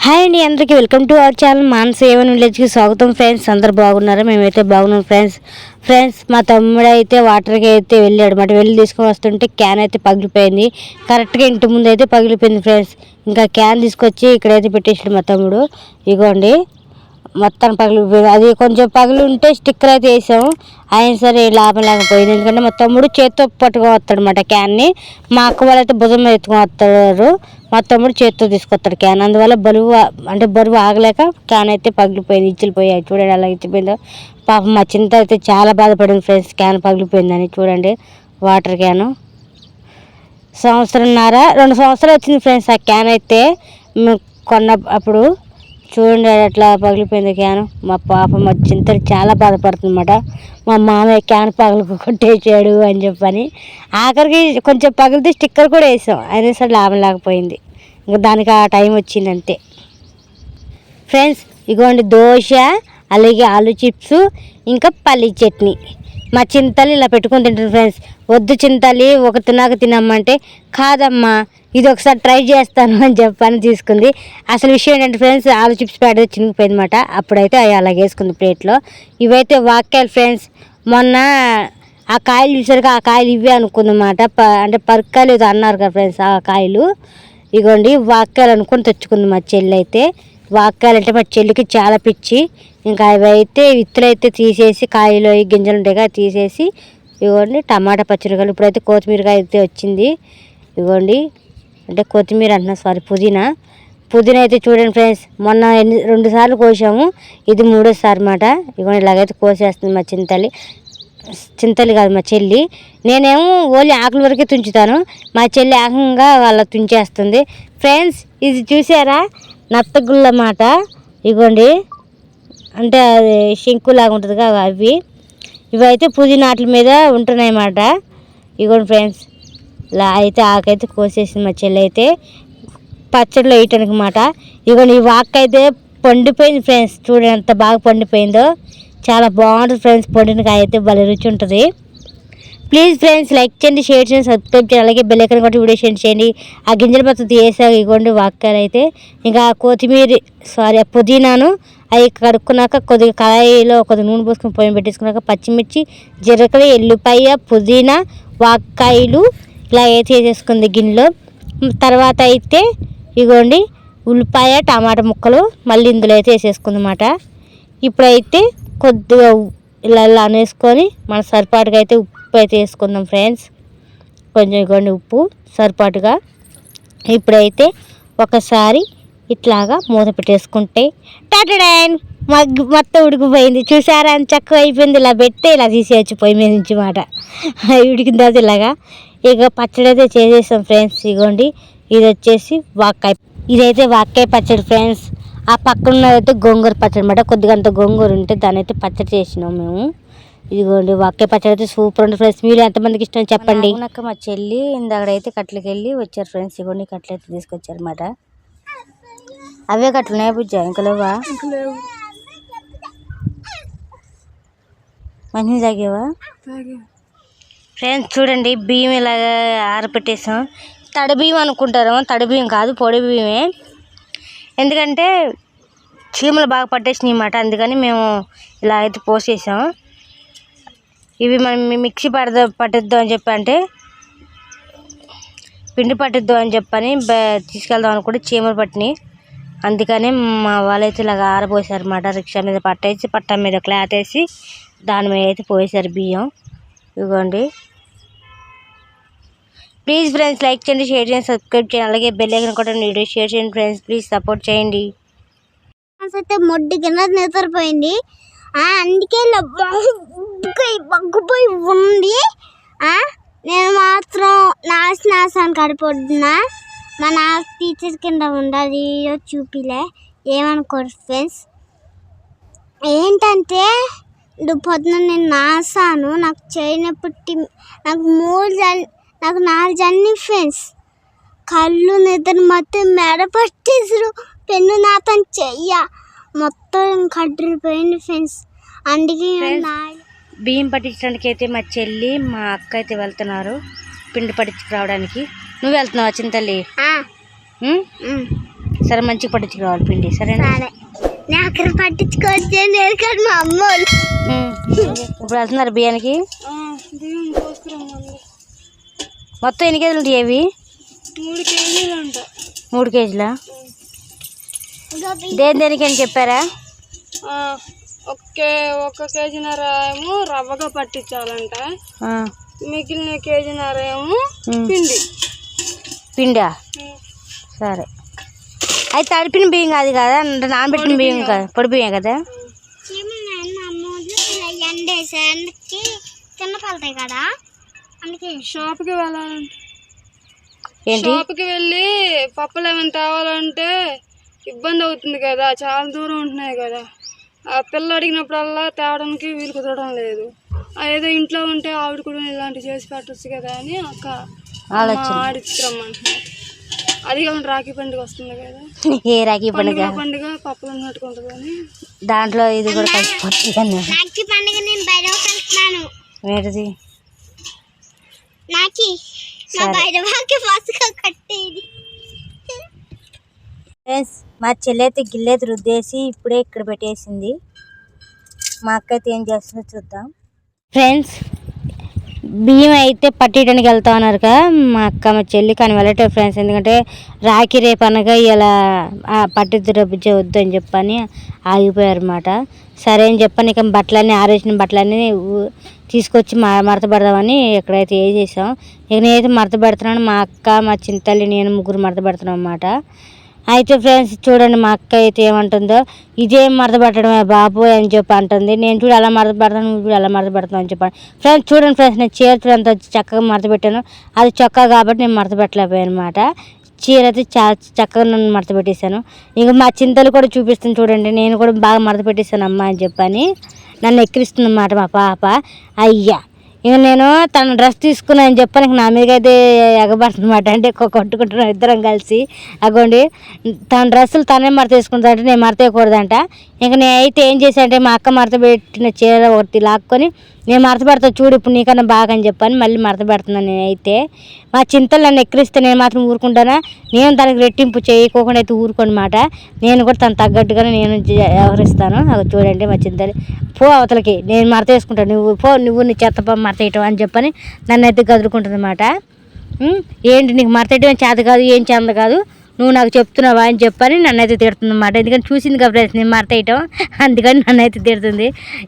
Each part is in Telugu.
హాయ్ అండి, అందరికీ welcome to our channel Manasa A1 విలేజ్కి స్వాగతం. ఫ్రెండ్స్ అందరు బాగున్నారా? మేమైతే బాగున్నాం ఫ్రెండ్స్ మా తమ్ముడు అయితే వాటర్కి అయితే వెళ్ళాడు అన్నమాట. వెళ్ళి తీసుకొని వస్తుంటే క్యాన్ అయితే పగిలిపోయింది. కరెక్ట్గా ఇంటి ముందు అయితే పగిలిపోయింది ఫ్రెండ్స్. ఇంకా క్యాన్ తీసుకొచ్చి ఇక్కడైతే పెట్టేసాడు మా తమ్ముడు. ఇగోండి మొత్తం పగిలిపోయింది. అది కొంచెం పగిలి ఉంటే స్టిక్కర్ అయితే వేసాము, అయినా సరే లాభం లేకపోయింది. ఎందుకంటే మా తమ్ముడు చేత్తో పట్టుకొని వస్తాడు అన్నమాట క్యాన్ని. మా అక్క వాళ్ళైతే భుజం మీద ఎత్తుకొని వస్తారు, మా తమ్ముడు చేత్తో తీసుకొస్తాడు క్యాన్. అందువల్ల బరువు ఆగలేక క్యాన్ అయితే పగిలిపోయింది, ఇచ్చిపోయాయి. చూడండి అలా ఇచ్చిపోయిందో. పాపం మా చింత అయితే చాలా బాధపడింది ఫ్రెండ్స్, క్యాన్ పగిలిపోయిందని. చూడండి వాటర్ క్యాను 2 సంవత్సరాలు వచ్చింది ఫ్రెండ్స్ ఆ క్యాన్ అయితే మేము కొన్న అప్పుడు. చూడండి అట్లా పగిలిపోయింది క్యాను. మా మా చింత చాలా బాధపడుతుంది అన్నమాట. మా మామయ్య క్యాన్ కొట్టేసాడు అని చెప్పని. ఆఖరికి కొంచెం పగిలితే స్టిక్కర్ కూడా వేసాం, అయినా సరే లాభం లేకపోయింది. ఇంకా దానికి ఆ టైం వచ్చింది అంతే ఫ్రెండ్స్. ఇగోండి దోశ, అలాగే ఆలు చిప్స్, ఇంకా పల్లి చట్నీ. మా చింతలు ఇలా పెట్టుకొని తింటారు ఫ్రెండ్స్. వద్దు చింతలి ఒక తిన్నాక తినమ్మంటే కాదమ్మా ఇది ఒకసారి ట్రై చేస్తాను అని చెప్పని తీసుకుంది. అసలు విషయం ఏంటంటే ఫ్రెండ్స్, ఆలు చిప్స్ ప్యాడ్ చినిగిపోయింది అన్నమాట. అప్పుడైతే అలాగే వేసుకుంది ప్లేట్లో. ఇవైతే వాక్కాయలు ఫ్రెండ్స్. మొన్న ఆ కాయలు చూసారుగా, ఆ కాయలు ఇవే అనుకుందన్నమాట. అంటే పరకాయలు ఏదో అన్నారు కదా ఫ్రెండ్స్, ఆ కాయలు ఇగోండి వాక్కాయలు అనుకుని తెచ్చుకుంది మా చెల్లి అయితే. వాక్కాయలు అంటే మా చెల్లికి చాలా పిచ్చి. ఇంకా అవి అయితే విత్తులు అయితే తీసేసి, కాయలు గింజలు ఉంటాయి కదా తీసేసి, ఇవ్వండి టమాటా పచ్చడికాయలు. ఇప్పుడైతే కొత్తిమీరకాయ అయితే వచ్చింది. ఇవ్వండి అంటే కొత్తిమీర అంటున్నా, సారీ పుదీనా అయితే చూడండి ఫ్రెండ్స్. మొన్న 2 సార్లు కోసాము, ఇది 3వ సారి అన్నమాట. ఇవ్వండి ఇలాగైతే కోసేస్తుంది మా చింతలి కాదు మా చెల్లి. నేనేమో ఓన్లీ ఆకుల వరకే తుంచుతాను, మా చెల్లి ఏకంగా వాళ్ళ తుంచేస్తుంది ఫ్రెండ్స్. ఇది చూసారా నత్తగుళ్ళ మాట. ఇగోండి అంటే అది శంకులాగా ఉంటుంది కదా అవి. ఇవైతే పుదీనా ఆటల మీద ఉంటున్నాయి అన్నమాట. ఇగోండి ఫ్రెండ్స్ ఇలా అయితే ఆకైతే కోసేసింది మా చెల్లి అయితే పచ్చడిలో వేయటానికి అన్నమాట. ఇగోండి ఈ వాక్ అయితే పండిపోయింది ఫ్రెండ్స్. చూడండి ఎంత బాగా పండిపోయిందో, చాలా బాగుంటుంది ఫ్రెండ్స్. పండిన కాయ అయితే భలే రుచి ఉంటుంది. ప్లీజ్ ఫ్రెండ్స్ లైక్ చేయండి, షేర్ చేయండి, సబ్స్క్రైబ్ చేయండి, అలాగే బెల్ ఐకాన్ కొట్టి వీడియో షేర్ చేయండి. ఆ గింజల పద్ధతి వేసాక ఇగోండి వాక్కాయలు అయితే. ఇంకా పుదీనాను అవి కడుక్కున్నాక కొద్దిగా కళాయిలో కొద్దిగా నూనె పోసుకొని పొయ్యి పెట్టేసుకున్నాక పచ్చిమిర్చి, జీలకర్ర, ఎల్లిపాయ, పుదీనా, వాక్కాయలు ఇలా అయితే వేసేసుకుంది గిన్నెలో. తర్వాత అయితే ఇగోండి ఉల్లిపాయ, టమాటా ముక్కలు మళ్ళీ ఇందులో అయితే వేసేసుకుంది అన్నమాట. ఇప్పుడైతే కొద్దిగా ఇలా అనేసుకొని మన సరిపాటుగా అయితే ఉప్పు అయితే వేసుకుందాం ఫ్రెండ్స్. కొంచెం ఇగోండి ఉప్పు సరిపాటుగా. ఇప్పుడైతే ఒకసారి ఇట్లాగా మూత పెట్టేసుకుంటే టటడాన్ మొత్తం ఉడికిపోయింది. చూసారా అని చక్కగా అయిపోయింది. ఇలా పెడితే ఇలా తీసేయచ్చు పొయ్యి మీద నుంచి మాట. ఉడికిన తర్వాత ఇలాగా ఇక పచ్చడి అయితే చేసేసాం ఫ్రెండ్స్. ఇగోండి ఇది వచ్చేసి ఇదైతే వాక్కాయ పచ్చడి ఫ్రెండ్స్. ఆ పక్కన ఉన్నదైతే గోంగూర పచ్చడి అన్నమాట. కొద్దిగా అంత గోంగూర ఉంటే దాని అయితే పచ్చడి చేసినాం మేము. ఇదిగోండి వాక్కాయ పచ్చడి అయితే సూపర్ ఉంటుంది ఫ్రెండ్స్. మీరు ఎంతమందికి ఇష్టం చెప్పండి. నాకు మా చెల్లి ఇందాకడైతే కట్లకి వెళ్ళి వచ్చారు ఫ్రెండ్స్. ఇగోండి కట్లు అయితే తీసుకొచ్చారు అన్నమాట. అవే కట్లున్నాయి బుజ్జా, ఇంకా లేవా? మంచిగా తాగేవా ఫ్రెండ్స్? చూడండి బియ్యం ఇలాగా ఆరపెట్టేసాం. తడి బియ్యం అనుకుంటారు, తడి బియ్యం కాదు పొడి బియ్యమే. ఎందుకంటే చీమలు బాగా పట్టేసినాయి అన్నమాట, అందుకని మేము ఇలా అయితే పోసేసాం. ఇవి మనం మిక్సీ పట్టిద్దాం అని చెప్పి, అంటే పిండి పట్టిద్దాం అని చెప్పని తీసుకెళ్దాం అనుకుంటే చీమలు పట్టినాయి. అందుకని మా వాళ్ళైతే ఇలాగ ఆరబోసారు అన్నమాట. రిక్షా మీద పట్ట మీద క్లాత్ వేసి దాని మీద అయితే పోసారు బియ్యం. ఇదిగోండి ప్లీజ్ ఫ్రెండ్స్ లైక్ చేయండి, షేర్ చేయండి, సబ్స్క్రైబ్ చేయండి, అలాగే బెల్ ఐకాన్ కొట్టండి, వీడియో షేర్ చేయండి ఫ్రెండ్స్. ప్లీజ్ సపోర్ట్ చేయండి. అయితే మొడ్డి కింద నిద్రపోయింది, అందుకే బగ్గుపోయి ఉంది. నేను మాత్రం నాశనాశాన్ని కడిపోతున్నా. మా నా టీచర్ కింద ఉండాలి చూపిలే, ఏమనుకోరు ఫ్రెండ్స్. ఏంటంటే పొద్దున నేను నాసాను, నాకు చేయనప్పటి నాకు 4 అన్ని ఫ్రెండ్స్. కళ్ళు నిద్ర మొత్తం మెడ పట్టేసారు, పెన్ను నాతను చెయ్య మొత్తం కడ్డిపోయింది ఫ్రెండ్స్. అందుకే బియ్యం పట్టించడానికి అయితే మా చెల్లి మా అక్క అయితే వెళ్తున్నారు పిండి పట్టించుకు రావడానికి. నువ్వు వెళ్తున్నావా చింతల్లి? సరే మంచిగా పట్టించుకోవాలి పిండి సరేనా. సరే నేను అక్కడ పట్టించుకోవచ్చు లేదు కానీ మా అమ్మ వాళ్ళు. ఇప్పుడు వెళ్తున్నారు బియ్యానికి. మొత్తం ఎన్ని కేజీలు ఉంటాయి అవి? 3 కేజీలు ఉంటాయి. 3 కేజీలా? దేనికి అని చెప్పారా? 1 కేజీన్నర ఏమో రవ్వగా పట్టించాలంట, మిగిలిన కేజీన్నర ఏమో పిండా? సరే అయితే తడిపిన బియ్యం కాదు కదా, అంటే నానబెట్టిన బియ్యం కాదు, పొడి బియ్యం కదా. ఎండేసేకి కింద పడతాయి కదా, అందుకే షాప్కి వెళ్ళాలంటే షాప్కి వెళ్ళి పప్పులు ఏమైనా తేవాలంటే ఇబ్బంది అవుతుంది కదా, చాలా దూరం ఉంటున్నాయి కదా. ఆ పిల్ల అడిగినప్పుడల్లా తేవడానికి వీలు కుదరడం లేదు. ఏదో ఇంట్లో ఉంటే ఆవిడ కూడా ఇలాంటివి చేసి పెట్టచ్చు కదా అని అక్క ఆడిచ్చిరమ్మంటున్నారు. అది కాకుండా రాఖీ పండుగ వస్తుంది కదా. ఏ రాఖీ పండుగ? పండుగ పప్పులు ఉన్నట్టుకుంటుంది అని దాంట్లో ఇది కూడా కలిసిపోతుంది. రాఖీ పండుగ నేను బయట వెళ్తున్నాను. ఏంటిది? నాకి మా బయట వాకి ఫాస్ట్గా కట్టేది. ఫ్రెండ్స్ మా చెల్లైతే గిల్లెతి రుద్దేసి ఇప్పుడే ఇక్కడ పెట్టేసింది. మా అక్క అయితే ఏం చేస్తుందో చూద్దాం. ఫ్రెండ్స్ బియ్యం అయితే పట్టేయడానికి వెళ్తా ఉన్నారు కదా మా అక్క మా చెల్లి, కానీ వెళ్ళటం ఫ్రెండ్స్. ఎందుకంటే రాఖీ రేపు అనగా ఇలా పట్టిద్దు వద్దు అని చెప్పని ఆగిపోయారు అన్నమాట. సరే అని చెప్పని ఇక బట్టలన్నీ ఆరేసిన బట్టలన్నీ తీసుకొచ్చి మడత పెడదామని ఎక్కడైతే వేసేసాం. ఇక నేనైతే మడత పెడుతున్నాను, మా అక్క మా చింతల్లి నేను ముగ్గురు మడత పెడుతున్నాం అన్నమాట. అయితే ఫ్రెండ్స్ చూడండి మా అక్క అయితే ఏమంటుందో, ఇదేం మడత పెట్టడమే బాబోయ్ అని చెప్పి అంటుంది. నేను చూడు అలా మడత పెడతాను, నువ్వు చూడు అలా మడత పెడతాను అని చెప్పాను. ఫ్రెండ్స్ చూడండి ఫ్రెండ్స్, నేను చీర చూడంత చక్కగా మడత పెట్టాను. అది చొక్కా కాబట్టి నేను మడత పెట్టలేకపోయాను అనమాట. చీర అయితే చాలా చక్కగా నన్ను మడత పెట్టేశాను. ఇంకా మా చింతలు కూడా చూపిస్తాను చూడండి, నేను కూడా బాగా మడత పెట్టేశాను అమ్మ అని చెప్పని నన్ను ఎక్కిరిస్తుంది అన్నమాట మా పాప. అయ్యా ఇక నేను తన డ్రెస్ తీసుకున్నా అని చెప్పని నా మీద అయితే ఎగబడుతుందన్నమాట. అంటే కొట్టుకుంటున్నాం ఇద్దరం కలిసి. అగోండి తన డ్రెస్సులు తనే మడత వేసుకుంటానంటే నేను మడత వేయకూడదంట. ఇంక నేనైతే ఏం చేశానంటే మా అక్క మడత పెట్టిన చీర ఒకటి లాక్కొని నేను మడత పెడతా చూడు ఇప్పుడు నీకన్నా బాగా అని చెప్పని మళ్ళీ మడత పెడుతున్నాను. నేనైతే మా చింతలు నన్ను ఎక్కిరిస్తే నేను మాత్రం ఊరుకుంటానా? నేను తనకి రెట్టింపు చేయకోకుండా అయితే ఊరుకోనమాట. నేను కూడా తను తగ్గట్టుగానే నేను వ్యవహరిస్తాను. అవి చూడండి మా చింతలు పో అవతలకి, నేను మడత వేసుకుంటాను, నువ్వు పో, నువ్వు నీ చెత్త మడత వేయటం అని చెప్పని నన్ను అయితే గదురుకుంటుంది అన్నమాట. ఏంటి నీకు మడత వేయటం చేత కాదు, ఏం చేత కాదు, నువ్వు నాకు చెప్తున్నావా అని చెప్పని నన్ను అయితే తిడుతుంది అన్నమాట. ఎందుకంటే చూసింది కదా నేను మడత వేయటం, అందుకని నన్ను అయితే తిడుతుంది.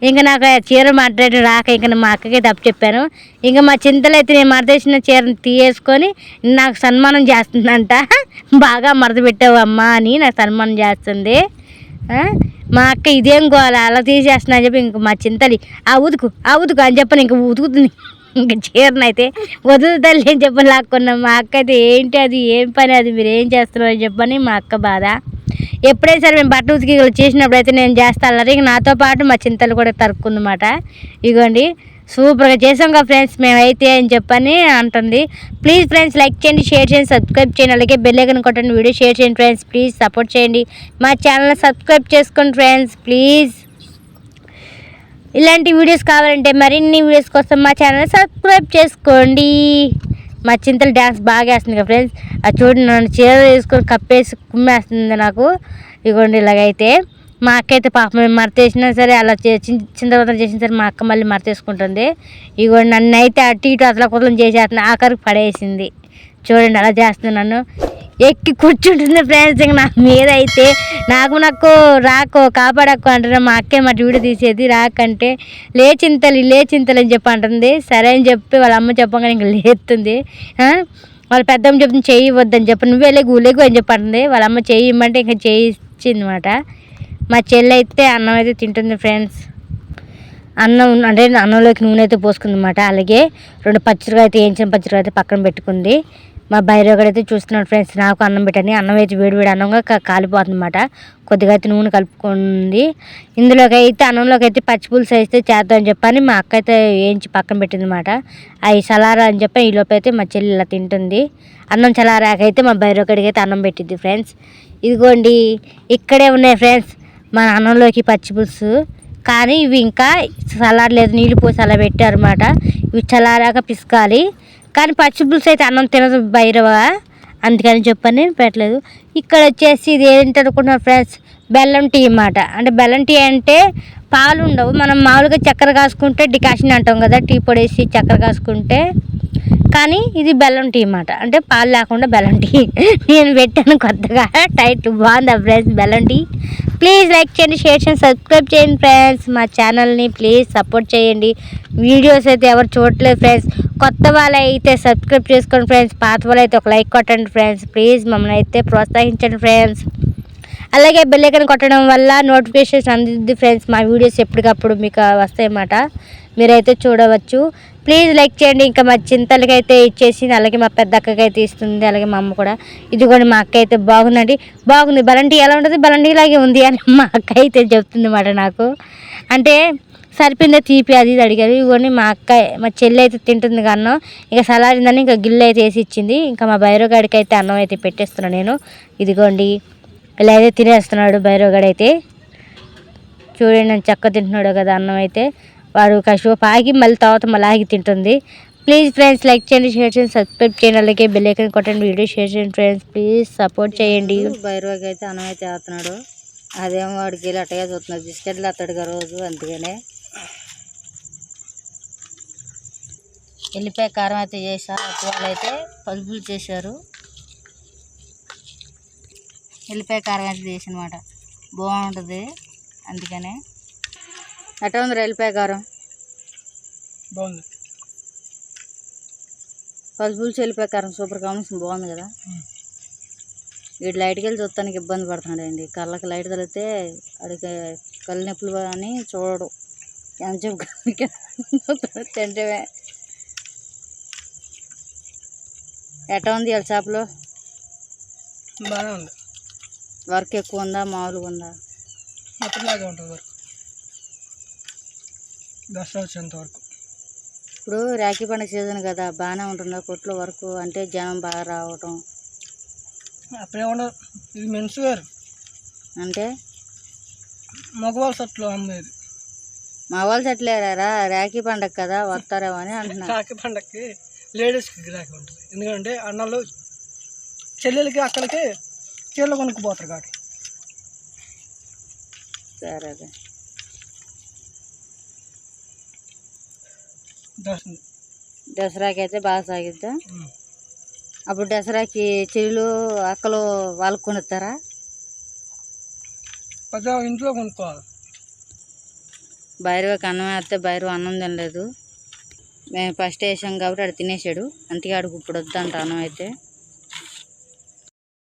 ఇంకా నాకు చీర మడత రాక ఇంకా మా అక్కకి తప్పు చెప్పాను. ఇంకా మా చింతలు అయితే నేను మడత వేసిన చీరను తీయేసుకొని నాకు సన్మానం చేస్తుందంట. బాగా మడత పెట్టావు అమ్మా అని నాకు సన్మానం చేస్తుంది. మా అక్క ఇదేం గోల అలా తీసేస్తున్నా అని చెప్పి ఇంక మా చింతలి ఆ ఉతుకు అని చెప్పని ఇంక ఉతుకుతుంది. ఇంకా చీరను అయితే వదులుతల్లి అని చెప్పని లాక్కున్నాం. మా అక్క అయితే ఏంటి అది ఏం పని, అది మీరు ఏం చేస్తున్నారు అని చెప్పని మా అక్క బాధ. ఎప్పుడైనా సరే మేము బట్టలు ఉతికి చేసినప్పుడు అయితే నేను చేస్తాను, ఇక నాతో పాటు మా చింతలు కూడా తరుక్కుందన్నమాట. ఇగోండి సూపర్గా చేసాం కదా ఫ్రెండ్స్ మేమైతే అని చెప్పని అంటుంది. ప్లీజ్ ఫ్రెండ్స్ లైక్ చేయండి, షేర్ చేయండి, సబ్స్క్రైబ్ చేయండి, అలాగే బెల్ ఐకాన్ కొట్టండి, వీడియో షేర్ చేయండి ఫ్రెండ్స్. ప్లీజ్ సపోర్ట్ చేయండి, మా ఛానల్ సబ్స్క్రైబ్ చేసుకోండి ఫ్రెండ్స్ ప్లీజ్. ఇలాంటి వీడియోస్ కావాలంటే మరిన్ని వీడియోస్ కోసం మా ఛానల్ సబ్స్క్రైబ్ చేసుకోండి. మా చింతలు డ్యాన్స్ బాగా వేస్తుంది కదా ఫ్రెండ్స్. అది చూడండి నన్ను చీర వేసుకొని కప్పేసి కుమ్మేస్తుంది నాకు. ఇగోండి ఇలాగైతే మా అక్క అయితే పాప మేము మడత వేసినా సరే అలా చింతవతం చేసిన సరే మా అక్క మళ్ళీ మడత వేసుకుంటుంది. ఇగోండి నన్ను అయితే అటు ఇటు అసలు కుదలం చేసేస్తుంది, ఆఖరికి పడేసింది. చూడండి అలా చేస్తుంది, నన్ను ఎక్కి కూర్చుంటుంది ఫ్రెండ్స్. ఇంక నా మీద అయితే నాకు రాకో కాపాడకు అంటున్నా. మా అక్కే మా వీడియో తీసేది రాకంటే లేచింతలు అని చెప్పి అంటుంది. సరే అని చెప్పి వాళ్ళ అమ్మ చెప్పగానే ఇంక లేస్తుంది. వాళ్ళ పెద్దమ్మ చెప్తుంది చెయ్యి వద్దని చెప్పి, నువ్వే లేగు అని చెప్పి అంటుంది. వాళ్ళ అమ్మ చెయ్యి ఇమ్మంటే ఇంకా చెయ్యి ఇచ్చిందన్నమాట. మా చెల్లి అయితే అన్నం అయితే తింటుంది ఫ్రెండ్స్. అన్నం అంటే అన్నంలోకి నూనె అయితే పోసుకుందన్నమాట. అలాగే 2 పచ్చిరకాయ అయితే వేయించిన పచ్చిరకాయ అయితే పక్కన పెట్టుకుంది. మా బైరోగడు అయితే చూస్తున్నాడు ఫ్రెండ్స్, నాకు అన్నం పెట్టని. అన్నం అయితే వేడి అన్నంగా కాలిపోతుంది అన్నమాట. కొద్దిగా అయితే నూనె కలుపుకుంది. ఇందులోకి అయితే అన్నంలోకి అయితే పచ్చిపులుసు అయితే చేద్దామని చెప్పని మా అక్క అయితే వేయించి పక్కన పెట్టింది అన్నమాట. అవి చలారా అని చెప్పి ఈ లోపు అయితే మా చెల్లి ఇలా తింటుంది. అన్నం చలారాకైతే మా బైరోగడికి అయితే అన్నం పెట్టింది ఫ్రెండ్స్. ఇదిగోండి ఇక్కడే ఉన్నాయి ఫ్రెండ్స్ మన అన్నంలోకి పచ్చిపులుసు. కానీ ఇవి ఇంకా చల్లారలేదు, నీళ్ళు పోసి అలా పెట్టారన్నమాట. ఇవి చల్లారాక పిసకాలి. కానీ పచ్చిపులుసు అయితే అన్నం తినదు భైరవ, అందుకని చెప్పని పెట్టలేదు. ఇక్కడ వచ్చేసి ఇది ఏంటి అనుకుంటున్నారు ఫ్రెండ్స్, బెల్లం టీ అన్నమాట. అంటే బెల్లం టీ అంటే పాలు ఉండవు, మనం మామూలుగా చక్కెర కాసుకుంటే డికాషన్ అంటాం కదా, టీ పొడి వేసి చక్కెర కాసుకుంటే, కానీ ఇది బెల్లం టీ అన్నమాట. అంటే పాలు లేకుండా బెల్లం టీ. నేను పెట్టాను కొత్తగా టైటిల్, బాగుందా ఫ్రెండ్స్ బెల్లం టీ. ప్లీజ్ లైక్ చేయండి, షేర్ చేయండి, సబ్స్క్రైబ్ చేయండి ఫ్రెండ్స్. మా ఛానల్ని ప్లీజ్ సపోర్ట్ చేయండి. వీడియోస్ అయితే ఎవరు చూడట్లేదు ఫ్రెండ్స్, కొత్త వాళ్ళు అయితే సబ్స్క్రైబ్ చేసుకోండి ఫ్రెండ్స్, పాత వాళ్ళు అయితే ఒక లైక్ కొట్టండి ఫ్రెండ్స్. ప్లీజ్ మమ్మల్ని అయితే ప్రోత్సహించండి ఫ్రెండ్స్. అలాగే బెల్ ఐకాన్ కొట్టడం వల్ల నోటిఫికేషన్స్ అందుద్ది ఫ్రెండ్స్, మా వీడియోస్ ఎప్పటికప్పుడు మీకు వస్తాయన్నమాట, మీరైతే చూడవచ్చు. ప్లీజ్ లైక్ చేయండి. ఇంకా మా చింతలకి అయితే ఇచ్చేసి, అలాగే మా పెద్ద అక్కకి అయితే ఇస్తుంది, అలాగే మా అమ్మ కూడా. ఇదిగోండి మా అక్క అయితే బాగుందండి, బాగుంది బలంటీ ఎలా ఉంటుంది, బలంటీ లాగే ఉంది అని మా అక్క అయితే చెప్తుంది అన్నమాట నాకు. అంటే సరిపోయిందా తీపి అది ఇది అడిగారు. ఇవన్నీ మా అక్క మా చెల్లి అయితే తింటుంది అన్నం, ఇక సలారిందని ఇంకా గిన్నె అయితే వేసి ఇచ్చింది. ఇంకా మా బైరోగాడికి అయితే అన్నం అయితే పెట్టేస్తున్నాను నేను. ఇదిగోండి ఇలా అయితే తినేస్తున్నాడు బైరోగాడు అయితే. చూడండి నేను చక్క తింటున్నాడు కదా అన్నం అయితే. వాడు కాసేపు ఆగి మళ్ళీ తర్వాత మళ్ళీ ఆగి తింటుంది. ప్లీజ్ ఫ్రెండ్స్ లైక్ చేయండి, షేర్ చేయండి, సబ్స్క్రైబ్ చేయండి, అలాగే బెల్ ఐకాన్ కొట్టండి, వీడియో షేర్ చేయండి ఫ్రెండ్స్. ప్లీజ్ సపోర్ట్ చేయండి. బైరోగి అయితే అన్నం అయితే వేస్తున్నాడు, అదేమో వాడికి వెళ్ళి అట్టగా చూస్తున్నాడు, బిస్కెట్లు వేస్తాడుగా రోజు, అందుకనే. వెళ్ళిపోయి కారం అయితే చేశారు, వాళ్ళు అయితే పలుపులు చేశారు. వెళ్ళిపోయి కారం అయితే చేసి అనమాట, బాగుంటుంది అందుకనే. ఎట్లా ఉంది వెళ్ళిపోయి కారం? బాగుంది. పలుపులు వెళ్ళిపోయి కారం సూపర్ కాంబినేషన్, బాగుంది కదా. వీడు లైట్కి వెళ్ళి చూస్తానికి ఇబ్బంది పడుతున్నాడు అండి, కళ్ళకి లైట్ తగిలితే అడిగి కళ్ళు నొప్పులు అని చూడడు, ఎంత చెప్పు తింటమే. ఎట్లా ఉంది వాళ్ళ చేపలు? బాగానే ఉంది. వర్క్ ఎక్కువ ఉందా మామూలుగా ఉందా? అప్పటిలాగే ఉంటుంది వర్క్, దసరా వచ్చేంత వరకు. ఇప్పుడు రాఖీ పండుగ సీజన్ కదా, బాగానే ఉంటుందా కొట్లో వర్క్, అంటే జనం బాగా రావటం? అప్పుడే ఉండదు, ఇది మెన్స్ వేరు, అంటే మగవాళ్ళ షర్ట్లు అమ్మేది. మా వాళ్ళు సెట్లేరా, రాఖీ పండగ కదా వస్తారేమో అని అంటున్నా. రాఖీ పండగకి లేడీస్కి గిరాకీ ఉంటుంది, ఎందుకంటే అన్నలు చెల్లెలకి అక్కలకి చీరలు కొనుక్కుపోతారు కాబట్టి. సరే దసరాకి అయితే బాగా సాగిద్దా. అప్పుడు దసరాకి చెల్లు అక్కలు వాళ్ళకు కొనుస్తారా? పెద్ద ఇంట్లో కొనుక్కోవాలి. భైరవకి అన్నం వేస్తే భైరవ అన్నం తినలేదు, మేము ఫస్ట్ వేసాం కాబట్టి ఆడు తినేసాడు, అందుకే ఆడికి ఇప్పుడు వద్దంట అన్నం అయితే.